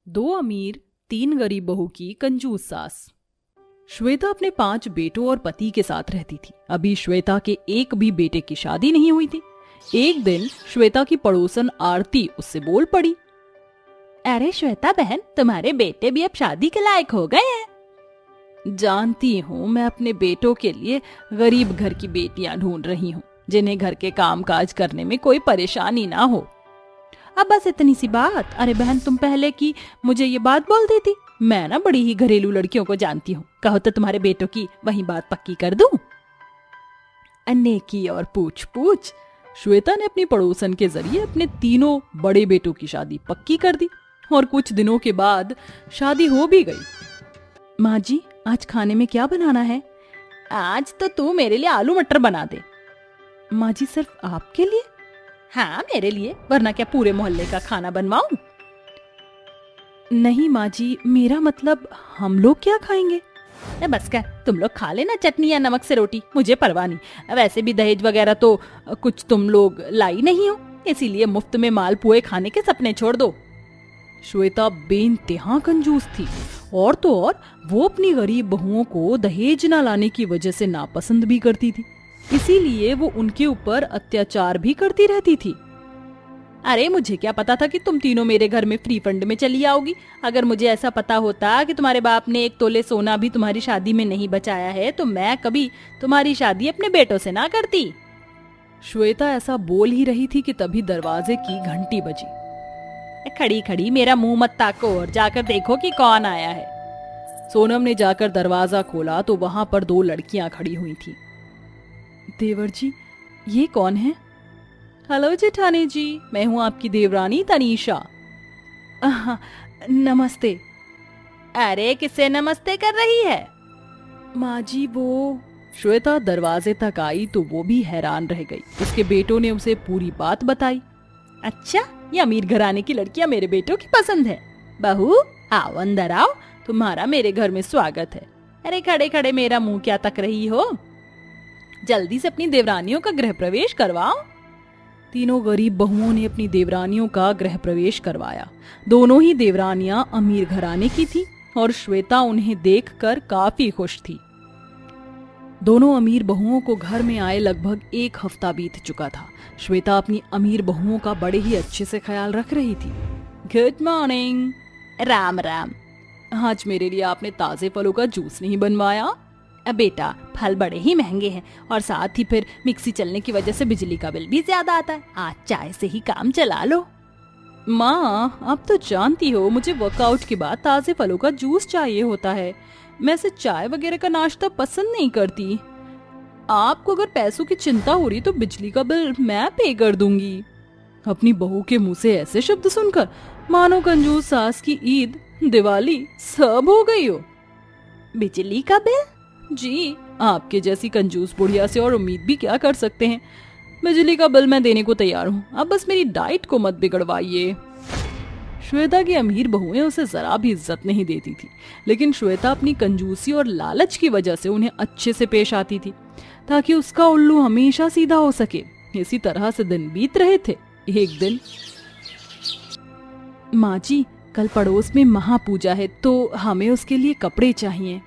दो अमीर तीन गरीब बहू की कंजूस सास। श्वेता अपने 5 बेटों और पति के साथ रहती थी। अभी श्वेता के एक भी बेटे की शादी नहीं हुई थी। एक दिन श्वेता की पड़ोसन आरती उससे बोल पड़ी, अरे श्वेता बहन, तुम्हारे बेटे भी अब शादी के लायक हो गए हैं। जानती हूँ, मैं अपने बेटों के लिए गरीब घर की बेटियां ढूंढ रही हूँ जिन्हें घर के काम काज करने में कोई परेशानी ना हो। अब बस इतनी सी बात? अरे बहन, तुम पहले की मुझे ये बात बोल देती। मैं ना बड़ी ही घरेलू लड़कियों को जानती हूँ। कहो तो तुम्हारे बेटों की वही बात पक्की कर दूं। अनेकी और पूछ पूछ श्वेता ने अपनी पड़ोसन के जरिए अपने तीनों बड़े बेटों की शादी पक्की कर दी और कुछ दिनों के बाद शादी हो भी गई। माँ जी, आज खाने में क्या बनाना है? आज तो तू मेरे लिए आलू मटर बना दे। माँ जी, सिर्फ आपके लिए? हाँ, मेरे लिए, वरना क्या पूरे मोहल्ले का खाना बनवाऊं? नहीं माँ जी, मेरा मतलब हम लोग क्या खाएंगे? बस कर, तुम लोग खा लेना चटनी या नमक से रोटी, मुझे परवाह नहीं। वैसे भी दहेज वगैरह तो कुछ तुम लोग लाई नहीं हो, इसीलिए मुफ्त में मालपुए खाने के सपने छोड़ दो। श्वेता बेइंतहा कंजूस थी और तो और वो अपनी गरीब बहुओं को दहेज न लाने की वजह से नापसंद भी करती थी। इसीलिए वो उनके ऊपर अत्याचार भी करती रहती थी। अरे मुझे क्या पता था कि तुम तीनों मेरे घर में फ्री फंड में चली आओगी। अगर मुझे ऐसा पता होता कि तुम्हारे बाप ने 1 तोले सोना भी तुम्हारी शादी में नहीं बचाया है तो मैं कभी तुम्हारी शादी अपने बेटों से ना करती। श्वेता ऐसा बोल ही रही थी कि तभी दरवाजे की घंटी बजी। खड़ी खड़ी मेरा मुंह मत ताको और जाकर देखो कि कौन आया है। सोनम ने जाकर दरवाजा खोला तो वहां पर 2 लड़कियां खड़ी हुई थी। देवर जी, ये कौन है? हेलो जेठानी जी, मैं हूँ आपकी देवरानी तनीषा। नमस्ते। अरे किससे नमस्ते कर रही है? माँ जी, वो। श्वेता दरवाजे तक आई तो वो भी हैरान रह गई। उसके बेटों ने उसे पूरी बात बताई। अच्छा, ये अमीर घराने की लड़कियां मेरे बेटों की पसंद है। बहू आओ, अंदर आओ, तुम्हारा मेरे घर में स्वागत है। अरे खड़े खड़े मेरा मुंह क्या तक रही हो? जल्दी से अपनी देवरानियों का गृह प्रवेश करवाओ। तीनों गरीब बहुओं ने अपनी देवरानियों का गृह प्रवेश करवाया। दोनों ही देवरानियां अमीर घराने की थी और श्वेता उन्हें देखकर काफी खुश थी। दोनों अमीर बहुओं को घर में आए लगभग 1 हफ्ता बीत चुका था। श्वेता अपनी अमीर बहुओं का बड़े ही अच्छे से ख्याल रख रही थी। Good morning. राम राम। आज मेरे लिए आपने ताजे फलों का जूस नहीं बनवाया? बेटा, फल बड़े ही महंगे हैं और साथ ही फिर मिक्सी चलने की वजह से बिजली का बिल भी ज्यादा आता है। आज चाय से ही काम चला लो। माँ, आप तो जानती हो मुझे वर्कआउट के बाद ताजे फलों का जूस चाहिए होता है। मैं ऐसे चाय वगैरह का नाश्ता पसंद नहीं करती। आपको अगर पैसों की चिंता हो रही तो बिजली का बिल मैं पे कर दूंगी। अपनी बहू के मुंह से ऐसे शब्द सुनकर मानो कंजूस सास की ईद, दिवाली सब हो गई हो। बिजली का बिल? जी, आपके जैसी कंजूस बुढ़िया से और उम्मीद भी क्या कर सकते हैं। बिजली का बिल मैं देने को तैयार हूँ, अब बस मेरी डाइट को मत बिगड़वाइए। श्वेता की अमीर बहुएं उसे जरा भी इज्जत नहीं देती थी, लेकिन श्वेता अपनी कंजूसी और लालच की वजह से उन्हें अच्छे से पेश आती थी ताकि उसका उल्लू हमेशा सीधा हो सके। इसी तरह से दिन बीत रहे थे। एक दिन, माँ जी, कल पड़ोस में महापूजा है तो हमें उसके लिए कपड़े चाहिए।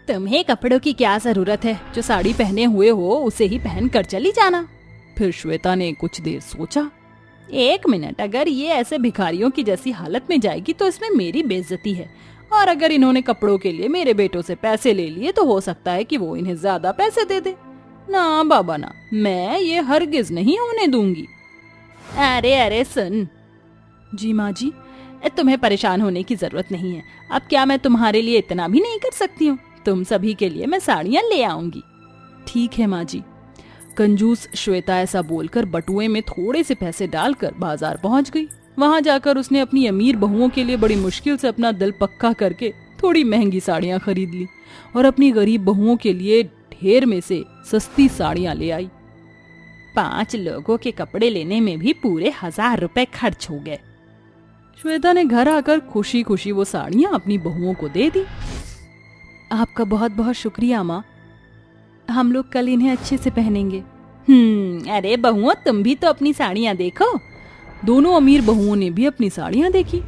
तुम्हें कपड़ों की क्या जरूरत है? जो साड़ी पहने हुए हो उसे ही पहन कर चली जाना। फिर श्वेता ने कुछ देर सोचा। 1 मिनट, अगर ये ऐसे भिखारियों की जैसी हालत में जाएगी तो इसमें मेरी बेइज्जती है, और अगर इन्होंने कपड़ों के लिए मेरे बेटों से पैसे ले लिए तो हो सकता है कि वो इन्हें ज्यादा पैसे दे दे। ना बाबा ना, मैं ये हरगिज नहीं होने दूंगी। अरे अरे सुन। जी माँ जी। तुम्हें परेशान होने की जरूरत नहीं है। अब क्या मैं तुम्हारे लिए इतना भी नहीं कर सकती हूँ? तुम सभी के लिए मैं साड़ियाँ ले आऊंगी। ठीक है माँ जी। कंजूस श्वेता ऐसा बोलकर बटुए में थोड़े से पैसे डालकर बाजार पहुंच गई। वहां जाकर उसने अपनी अमीर बहुओं के लिए बड़ी मुश्किल से अपना दिल पक्का करके थोड़ी महंगी साड़ियां खरीद ली और अपनी गरीब बहुओं के लिए ढेर में से सस्ती साड़ियां ले आई। 5 लोगों के कपड़े लेने में भी पूरे 1000 रुपए खर्च हो गए। श्वेता ने घर आकर खुशी खुशी वो साड़ियां अपनी बहुओं को दे दी। आपका बहुत बहुत शुक्रिया माँ, हम लोग कल इन्हें अच्छे से पहनेंगे। अरे बहुओं, तुम भी तो अपनी साड़ियाँ देखो। दोनों अमीर बहुओं ने भी अपनी साड़ियाँ देखी।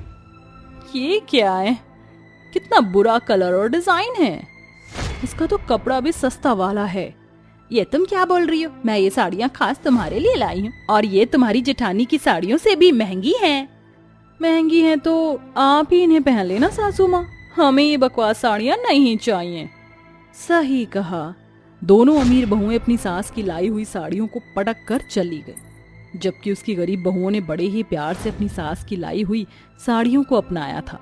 ये क्या है? कितना बुरा कलर और डिजाइन है। इसका तो कपड़ा भी सस्ता वाला है। ये तुम क्या बोल रही हो? मैं ये साड़ियाँ खास तुम्हारे लिए लाई हूँ और ये तुम्हारी जेठानी की साड़ियों से भी महंगी हैं। महंगी हैं तो आप ही इन्हें पहन लेना सासू माँ, हमें ये बकवास साड़ियाँ नहीं चाहिए। सही कहा। दोनों अमीर बहुएं अपनी सास की लाई हुई साड़ियों को पटक कर चली गई, जबकि उसकी गरीब बहुओं ने बड़े ही प्यार से अपनी सास की लाई हुई साड़ियों को अपनाया था।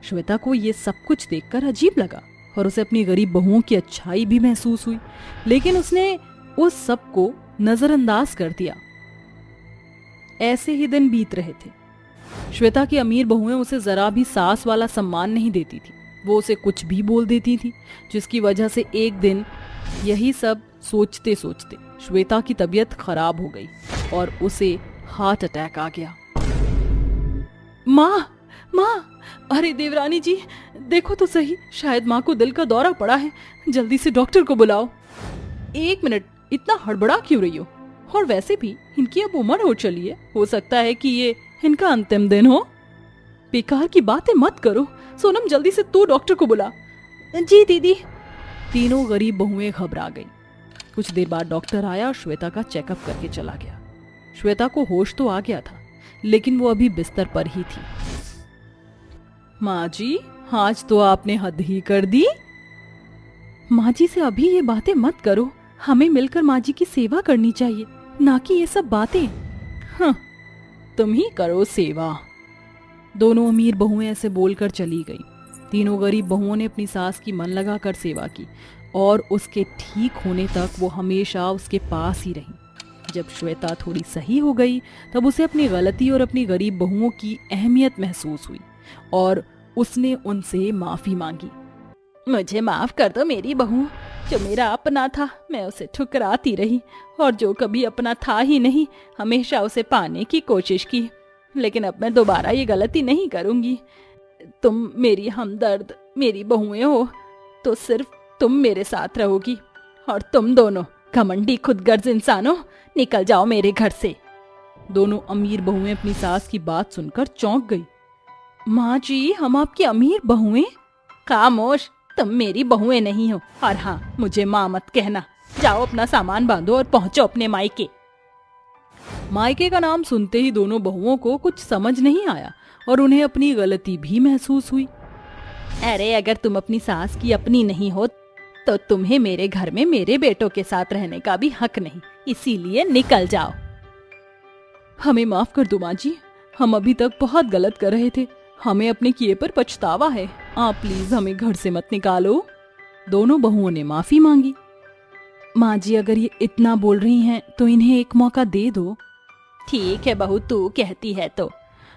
श्वेता को ये सब कुछ देखकर अजीब लगा और उसे अपनी गरीब बहुओं की अच्छाई भी महसूस हुई, लेकिन उसने उस सब को नजरअंदाज कर दिया। ऐसे ही दिन बीत रहे थे। श्वेता की अमीर बहुएं उसे जरा भी सास वाला सम्मान नहीं देती थी। वो उसे कुछ भी बोल देती थी, जिसकी वजह से एक दिन यही सब सोचते सोचते श्वेता की तबीयत खराब हो गई और उसे हार्ट अटैक आ गया। माँ, माँ, अरे देवरानी जी, देखो तो सही, शायद माँ को दिल का दौरा पड़ा है। जल्दी से डॉक्टर को बुलाओ। 1 मिनट, इतना हड़बड़ा क्यों रही हो? और वैसे भी इनकी अब उम्र हो चली है, हो सकता है कि ये इनका अंतिम दिन हो। बेकार की बातें मत करो। सोनम, जल्दी से तू डॉक्टर को बुला। जी दीदी। तीनों गरीब बहुएं घबरा गईं। कुछ देर बाद डॉक्टर आया और श्वेता का चेकअप करके चला गया। श्वेता को होश तो आ गया था, लेकिन वो अभी बिस्तर पर ही थी। माँ जी, आज तो आपने हद ही कर दी। माँ जी से अभी ये बातें मत करो। हमें मिलकर माँ जी की सेवा करनी चाहिए, ना कि ये सब बातें। हाँ, तुम ही करो सेवा। दोनों अमीर बहुएं ऐसे बोलकर चली गई। तीनों गरीब बहुओं ने अपनी सास की मन लगाकर सेवा की और उसके ठीक होने तक वो हमेशा उसके पास ही रही। जब श्वेता थोड़ी सही हो गई, तब उसे अपनी गलती और अपनी गरीब बहुओं की अहमियत महसूस हुई और उसने उनसे माफी मांगी। मुझे माफ कर दो मेरी बहू। जो मेरा अपना था मैं उसे ठुकराती रही, और जो कभी अपना था ही नहीं हमेशा उसे पाने की कोशिश की। लेकिन अब मैं दोबारा ये गलती नहीं करूंगी। तुम मेरी हमदर्द, मेरी बहुएं हो तो सिर्फ तुम मेरे साथ रहोगी, और तुम दोनों घमंडी खुदगर्ज इंसानों, निकल जाओ मेरे घर से। दोनों अमीर बहुएं अपनी सास की बात सुनकर चौंक गई। माँ जी, हम आपकी अमीर बहुएं? खामोश, तुम मेरी बहुएं नहीं हो, और हाँ, मुझे माँ मत कहना। जाओ अपना सामान बांधो और पहुंचो अपने मायके। मायके का नाम सुनते ही दोनों बहुओं को कुछ समझ नहीं आया और उन्हें अपनी गलती भी महसूस हुई। अरे अगर तुम अपनी सास की अपनी नहीं हो तो तुम्हें मेरे घर में मेरे बेटों के साथ रहने का भी हक नहीं, इसीलिए निकल जाओ। हमें माफ कर दो माँ जी, हम अभी तक बहुत गलत कर रहे थे। हमें अपने किए पर पछतावा है। आप प्लीज हमें घर से मत निकालो। दोनों बहुओं ने माफी मांगी। माँ जी, अगर ये इतना बोल रही हैं तो इन्हें एक मौका दे दो। ठीक है बहू, तू कहती है तो।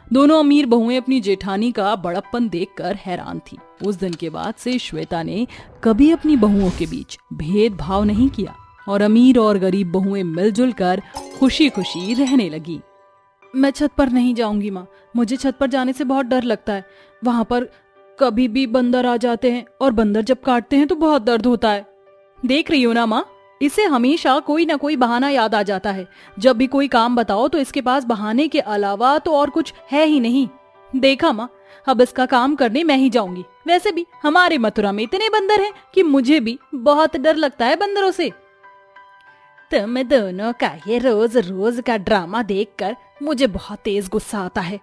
दोनों अमीर बहुएं अपनी जेठानी का बड़प्पन देखकर हैरान थी। उस दिन के बाद से श्वेता ने कभी अपनी बहुओं के बीच भेदभाव नहीं किया और अमीर और गरीब बहुएं मिलजुल कर खुशी खुशी रहने लगी। मैं छत पर नहीं जाऊंगी माँ, मुझे छत पर जाने से बहुत डर लगता है। वहां पर कभी भी बंदर आ जाते हैं और बंदर जब काटते हैं तो बहुत दर्द होता है। देख रही हो ना माँ, इसे हमेशा कोई ना कोई बहाना याद आ जाता है। जब भी कोई काम बताओ तो इसके पास बहाने के अलावा तो और कुछ है ही नहीं। देखा माँ, अब इसका काम करने मैं ही जाऊंगी। वैसे भी हमारे मथुरा में इतने बंदर हैं कि मुझे भी बहुत डर लगता है बंदरों से। तुम दोनों का ये रोज रोज का ड्रामा देखकर मुझे बहुत तेज गुस्सा आता है।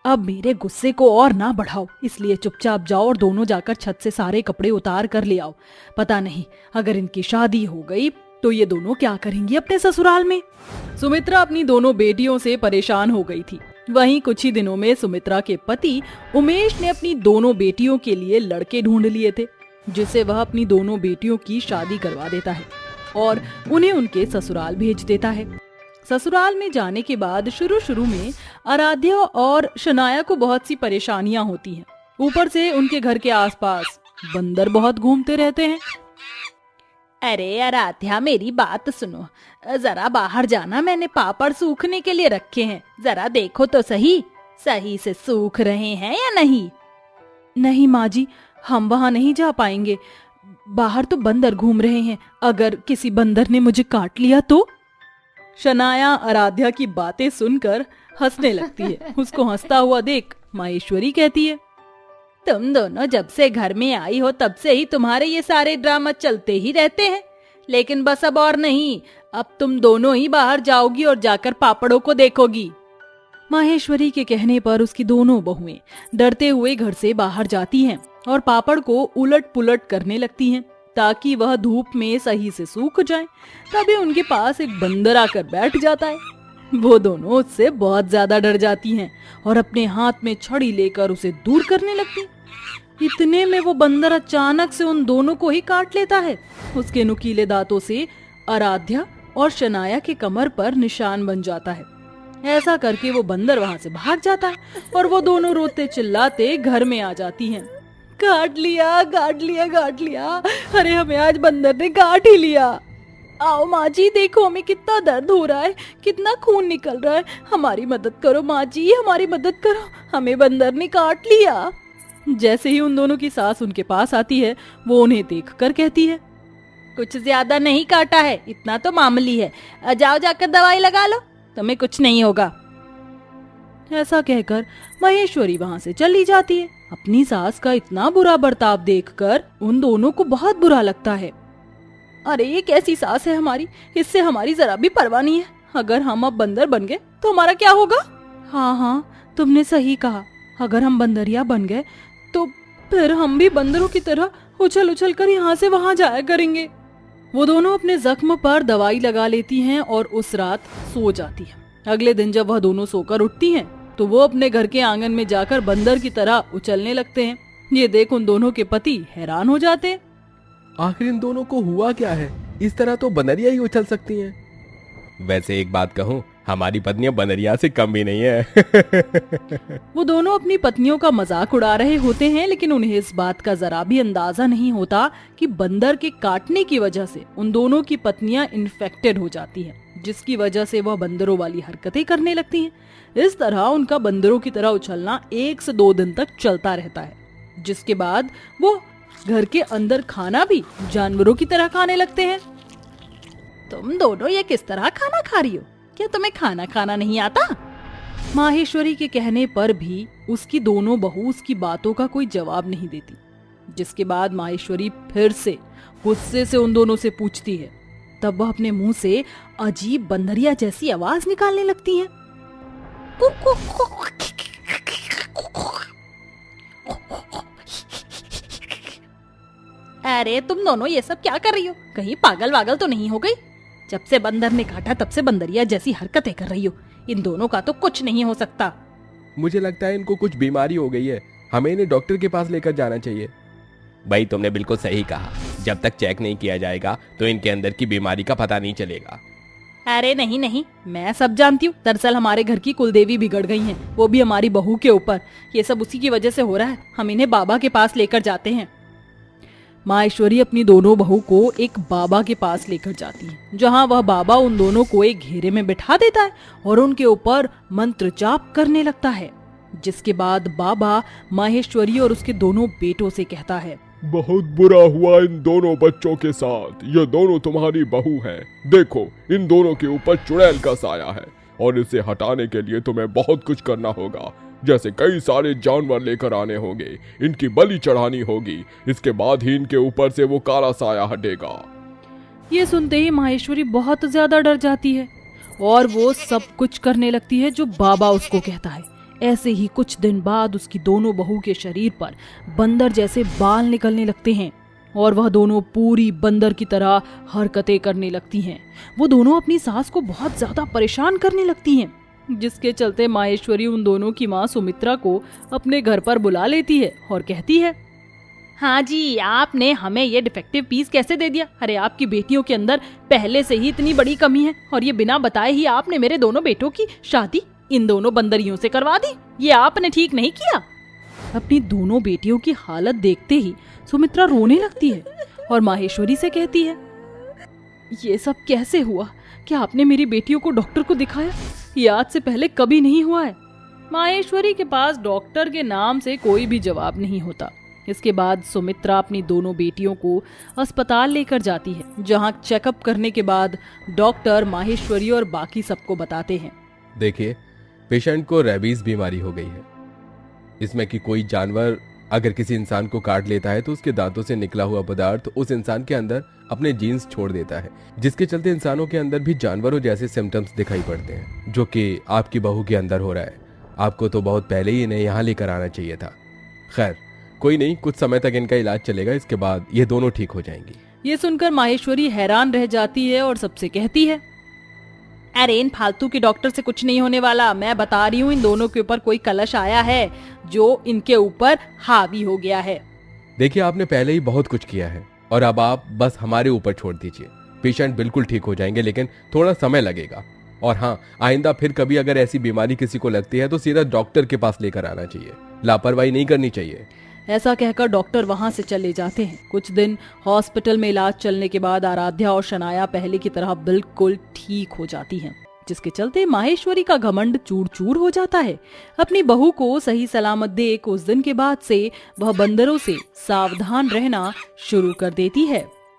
अब मेरे गुस्से को और ना बढ़ाओ, इसलिए चुपचाप जाओ और दोनों जाकर छत से सारे कपड़े उतार कर ले आओ। पता नहीं अगर इनकी शादी हो गई तो ये दोनों क्या करेंगी अपने ससुराल में। सुमित्रा अपनी दोनों बेटियों से परेशान हो गई थी। वहीं कुछ ही दिनों में सुमित्रा के पति उमेश ने अपनी दोनों बेटियों के लिए लड़के ढूंढ लिए थे, जिससे वह अपनी दोनों बेटियों की शादी करवा देता है और उन्हें उनके ससुराल भेज देता है। ससुराल में जाने के बाद शुरू में आराध्या और शनाया को बहुत सी परेशानियां होती हैं। ऊपर से उनके घर के आसपास बंदर बहुत घूमते रहते हैं। अरे आराध्या, मेरी बात सुनो, जरा बाहर जाना। मैंने पापड़ सूखने के लिए रखे हैं, जरा देखो तो सही से सूख रहे हैं या नहीं। नहीं माँ जी, हम वहाँ नहीं जा पाएंगे। बाहर तो बंदर घूम रहे हैं, अगर किसी बंदर ने मुझे काट लिया तो। शनाया आराध्या की बातें सुनकर हंसने लगती है। उसको हंसता हुआ देख माहेश्वरी कहती है, तुम दोनों जब से घर में आई हो तब से ही तुम्हारे ये सारे ड्रामा चलते ही रहते हैं, लेकिन बस अब और नहीं, अब तुम दोनों ही बाहर जाओगी और जाकर पापड़ों को देखोगी। माहेश्वरी के कहने पर उसकी दोनों बहुएं डरते हुए घर से बाहर जाती हैं और पापड़ को उलट पुलट करने लगती हैं ताकि वह धूप में सही से सूख जाए। तभी उनके पास एक बंदर आकर बैठ जाता है। वो दोनों उससे बहुत ज्यादा डर जाती हैं और अपने हाथ में छड़ी लेकर उसे दूर करने लगती। इतने में वो बंदर अचानक से उन दोनों को ही काट लेता है। उसके नुकीले दांतों से आराध्या और शनाया के कमर पर निशान बन जाता है। ऐसा करके वो बंदर वहां से भाग जाता है और वो दोनों रोते चिल्लाते घर में आ जाती हैं। काट लिया, काट लिया, काट लिया, अरे हमें आज बंदर ने काट ही लिया। आओ माँ जी, देखो हमें कितना दर्द हो रहा है, कितना खून निकल रहा है, हमारी मदद करो माँ जी, हमारी मदद करो, हमें बंदर ने काट लिया। जैसे ही उन दोनों की सास उनके पास आती है, वो उन्हें देखकर कहती है, कुछ ज्यादा नहीं काटा है, इतना तो मामूली है, जाओ जाकर दवाई लगा लो, तुम्हें कुछ नहीं होगा। ऐसा कहकर महेश्वरी वहां से चली जाती है। अपनी सास का इतना बुरा बर्ताव देखकर उन दोनों को बहुत बुरा लगता है। अरे ये कैसी सास है हमारी, इससे हमारी जरा भी परवाह नहीं है। अगर हम अब बंदर बन गए तो हमारा क्या होगा? हाँ हाँ, तुमने सही कहा, अगर हम बंदरिया बन गए तो फिर हम भी बंदरों की तरह उछल उछल कर यहाँ से वहां जाया करेंगे। वो दोनों अपने जख्म पर दवाई लगा लेती हैं और उस रात सो जाती है। अगले दिन जब वह दोनों सोकर उठती हैं तो वो अपने घर के आंगन में जाकर बंदर की तरह उछलने लगते हैं। ये देख उन दोनों के पति हैरान हो जाते हैं। आखिर इन दोनों को हुआ क्या है? इस तरह तो बनरिया ही उछल सकती हैं। वैसे एक बात कहूं, हमारी पत्नियां बनरिया से कम भी नहीं है। वो दोनों अपनी पत्नियों का मजाक उड़ा रहे होते हैं, लेकिन उन्हें इस बात का जरा भी अंदाजा नहीं होता कि बंदर के काटने की वजह से उन दोनों की पत्नियां इन्फेक्टेड हो जाती हैं, जिसकी वजह से वह बंदरों वाली हरकतें करने लगती हैं। इस तरह उनका बंदरों की तरह उछलना 1 से 2 दिन तक चलता रहता है, जिसके बाद वो घर के अंदर खाना भी जानवरों की तरह खाने लगते हैं। तुम दोनों ये किस तरह खाना खा रही हो? क्या तुम्हें खाना खाना नहीं आता? माहेश्वरी के कहने पर भी उसकी दोनों बहू उसकी बातों का कोई जवाब नहीं देती, जिसके बाद माहेश्वरी फिर से गुस्से से उन दोनों से पूछती है। तब वह अपने मुंह से अजीब बंदरिया जैसी आवाज निकालने लगती हैं। अरे तुम दोनों ये सब क्या कर रही हो? कहीं पागल वागल तो नहीं हो गई? जब से बंदर ने काटा तब से बंदरिया जैसी हरकतें कर रही हो। इन दोनों का तो कुछ नहीं हो सकता। मुझे लगता है इनको कुछ बीमारी हो गई है, हमें इन्हें डॉक्टर के पास लेकर जाना चाहिए। भाई तुमने बिल्कुल सही कहा, जब तक चेक नहीं किया जाएगा तो इनके अंदर की बीमारी का पता नहीं चलेगा। अरे नहीं नहीं, मैं सब जानती हूँ। दरअसल हमारे घर की कुलदेवी बिगड़ गई हैं, वो भी हमारी बहू के ऊपर। ये सब उसी की वजह से हो रहा है। हम इन्हें बाबा के पास लेकर जाते हैं। माहेश्वरी अपनी दोनों बहू को एक बाबा के पास लेकर जाती है, जहाँ वह बाबा उन दोनों को एक घेरे में बिठा देता है और उनके ऊपर मंत्र जाप करने लगता है। जिसके बाद बाबा माहेश्वरी और उसके दोनों बेटों से कहता है, बहुत बुरा हुआ इन दोनों बच्चों के साथ। ये दोनों तुम्हारी बहू हैं। देखो, इन दोनों के ऊपर चुड़ैल का साया है और इसे हटाने के लिए तुम्हें बहुत कुछ करना होगा, जैसे कई सारे जानवर लेकर आने होंगे, इनकी बलि चढ़ानी होगी, इसके बाद ही इनके ऊपर से वो काला साया हटेगा। ये सुनते ही माहेश्वरी बहुत ज्यादा डर जाती है और वो सब कुछ करने लगती है जो बाबा उसको कहता है। ऐसे ही कुछ दिन बाद उसकी दोनों बहू के शरीर पर बंदर जैसे बाल निकलने लगते हैं और वह दोनों पूरी बंदर की तरह हरकतें करने लगती हैं। वो दोनों अपनी सास को बहुत ज्यादा परेशान करने लगती हैं, जिसके चलते माहेश्वरी उन दोनों की माँ सुमित्रा को अपने घर पर बुला लेती है और कहती है, हाँ जी, आपने हमें ये डिफेक्टिव पीस कैसे दे दिया? अरे आपकी बेटियों के अंदर पहले से ही इतनी बड़ी कमी है और ये बिना बताए ही आपने मेरे दोनों बेटों की शादी इन दोनों बंदरियों से करवा दी। ये आपने ठीक नहीं किया। अपनी दोनों बेटियों की हालत देखते ही सुमित्रा रोने लगती है और माहेश्वरी से कहती है, ये सब कैसे हुआ? क्या आपने मेरी बेटियों को डॉक्टर को दिखाया? ये आज से पहले कभी नहीं हुआ है। माहेश्वरी के पास डॉक्टर के नाम से कोई भी जवाब नहीं होता। इसके बाद सुमित्रा अपनी दोनों बेटियों को अस्पताल लेकर जाती है, जहां चेकअप करने के बाद डॉक्टर माहेश्वरी और बाकी सबको बताते हैं, देखिए, पेशेंट को रेबीज बीमारी हो गई है। इसमें कि कोई जानवर अगर किसी इंसान को काट लेता है तो उसके दांतों से निकला हुआ पदार्थ उस इंसान के अंदर अपने जीन्स छोड़ देता है, जिसके चलते इंसानों के अंदर भी जानवरों जैसे सिम्टम्स दिखाई पड़ते हैं, जो कि आपकी बहू के अंदर हो रहा है। आपको तो बहुत पहले ही इन्हें यहाँ लेकर आना चाहिए था। खैर कोई नहीं, कुछ समय तक इनका इलाज चलेगा, इसके बाद ये दोनों ठीक हो जाएंगी। ये सुनकर माहेश्वरी हैरान रह जाती है और सबसे कहती है, अरे इन फालतू के डॉक्टर से कुछ नहीं होने वाला। मैं बता रही हूँ, इन दोनों के ऊपर कोई कलश आया है जो इनके ऊपर हावी हो गया है। देखिए आपने पहले ही बहुत कुछ किया है और अब आप बस हमारे ऊपर छोड़ दीजिए। पेशेंट बिल्कुल ठीक हो जाएंगे, लेकिन थोड़ा समय लगेगा। और हाँ, आइंदा फिर कभी अगर ऐसी बीमारी किसी को लगती है तो सीधा डॉक्टर के पास लेकर आना चाहिए, लापरवाही नहीं करनी चाहिए। ऐसा कहकर डॉक्टर वहां से चले जाते हैं। कुछ दिन हॉस्पिटल में इलाज चलने के बाद आराध्या और शनाया पहले की तरह बिल्कुल ठीक हो जाती हैं, जिसके चलते माहेश्वरी का घमंड चूर चूर हो जाता है। अपनी बहू को सही सलामत देख उस दिन के बाद से वह बंदरों से सावधान रहना शुरू कर देती है।